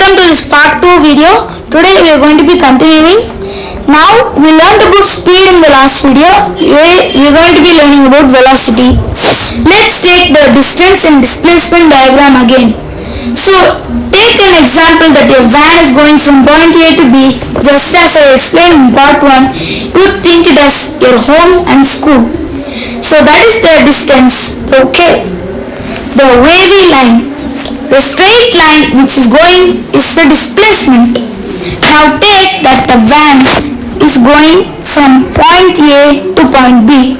welcome to this part 2 video. Today we are going to be continuing. Now we learned about speed in the last video. We are going to be learning about velocity. Let's take the distance and displacement diagram again. So take an example that your van is going from point A to B. Just as I explained in part 1, you think it as your home and school. So that is the distance. Okay. The wavy line. The straight line which is going is the displacement. Now take that the van is going from point A to point B.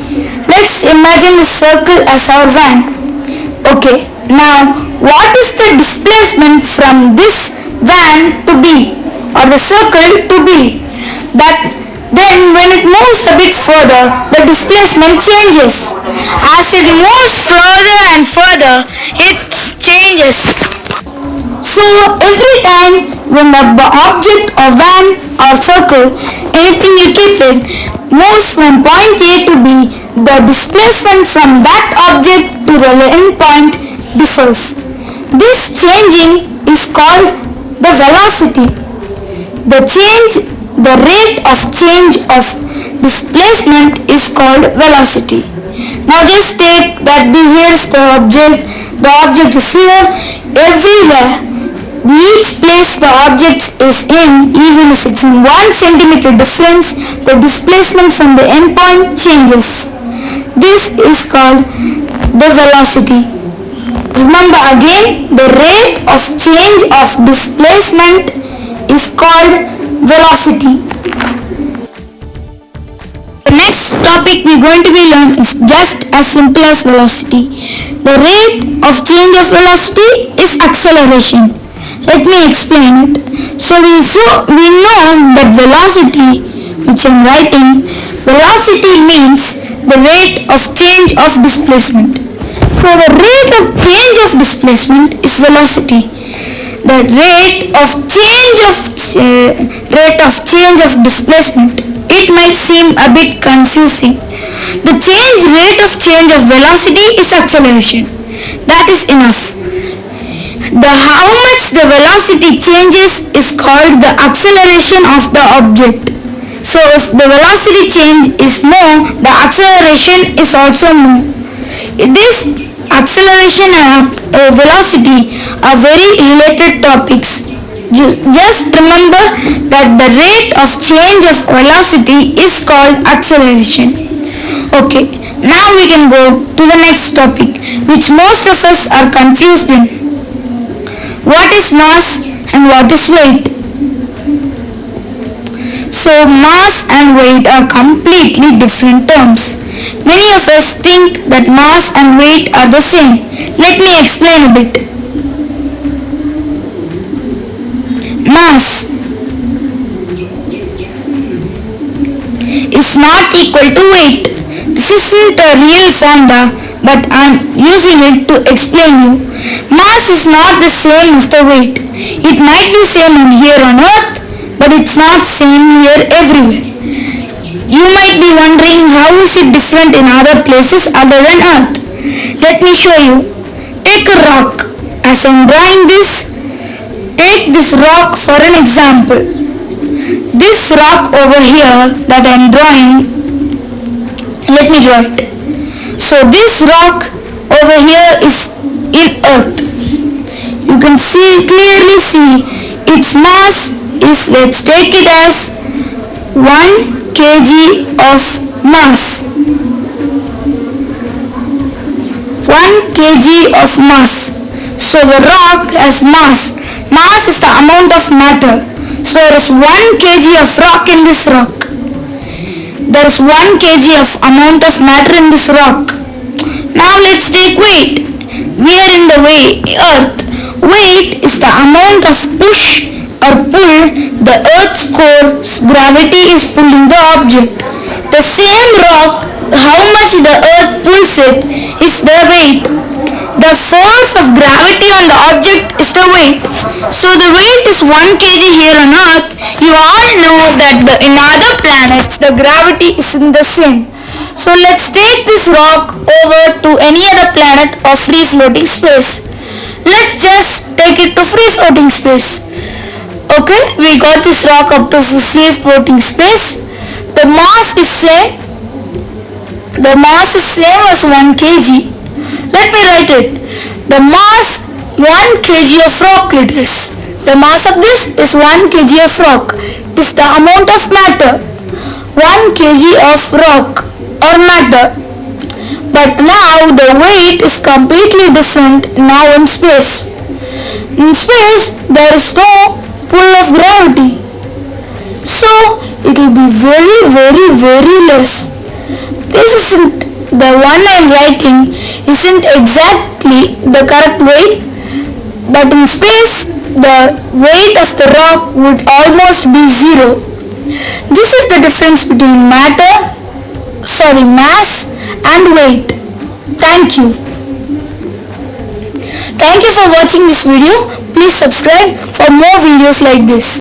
Let's imagine the circle as our van. Okay, now what is the displacement from this van to B or the circle to B? That then when it moves a bit further, the displacement changes. As it moves further and further, it changes. So every time when the object or van or circle, anything you keep it, moves from point A to B, the displacement from that object to the end point differs. This changing is called the velocity. The rate of change of displacement is called velocity. Now just take that here is the object is here, everywhere. Each place the object is in, even if it's in 1 centimeter difference, the displacement from the endpoint changes. This is called the velocity. Remember again, the rate of change of displacement is called velocity. The next topic we're going to be learning is just as simple as velocity. The rate of change of velocity is acceleration. Let me explain it. So we know that velocity, which I'm writing, velocity means the rate of change of displacement. So the rate of change of displacement is velocity. The rate of change of displacement, it might seem a bit confusing. The rate of change of velocity is acceleration. That is enough. How much the velocity changes is called the acceleration of the object. So if the velocity change is more, the acceleration is also more. This acceleration and velocity are very related topics. Just remember that the rate of change of velocity is called acceleration. Okay, now we can go to the next topic, which most of us are confused in. What is mass and what is weight? So mass and weight are completely different terms. Many of us think that mass and weight are the same. Let me explain a bit. Mass is not equal to weight. This isn't a real formula, but I'm using it to explain you. Mass is not the same as the weight. It might be same here on earth, but it's not same here everywhere. You might be wondering how is it different in other places other than earth. Let me show you. Take a rock. As I'm drawing this, take this rock for an example. This rock over here that I'm drawing, let me draw it. So this rock over here is in earth. You can clearly see its mass is, let's take it as 1 kg of mass. 1 kg of mass. So the rock has mass. Mass is the amount of matter. So there is 1 kg of rock in this rock. There is 1 kg of amount of matter in this rock. Now let's take weight. We are in the earth. Weight is the amount of push or pull the earth's core's gravity is pulling the object. The same rock, how much the earth pulls it is the weight. The force of gravity on the object is the weight. So the weight is 1 kg here on earth. You all know that in other planets the gravity isn't the same. So let's take this rock over to any other planet or free floating space. Let's just take it to free floating space. Okay, we got this rock up to free floating space. The mass is same. The mass is same as 1 kg. Let me write it. The mass 1 kg of rock it is. The mass of this is 1 kg of rock. It is the amount of matter. 1 kg of rock or matter. But now the weight is completely different now in space. In space there is no pull of gravity. So it will be very less. This isn't the one I'm writing isn't exactly the correct weight, but in space the weight of the rock would almost be zero. This is the difference between mass and weight. Thank you. Thank you for watching this video. Please subscribe for more videos like this.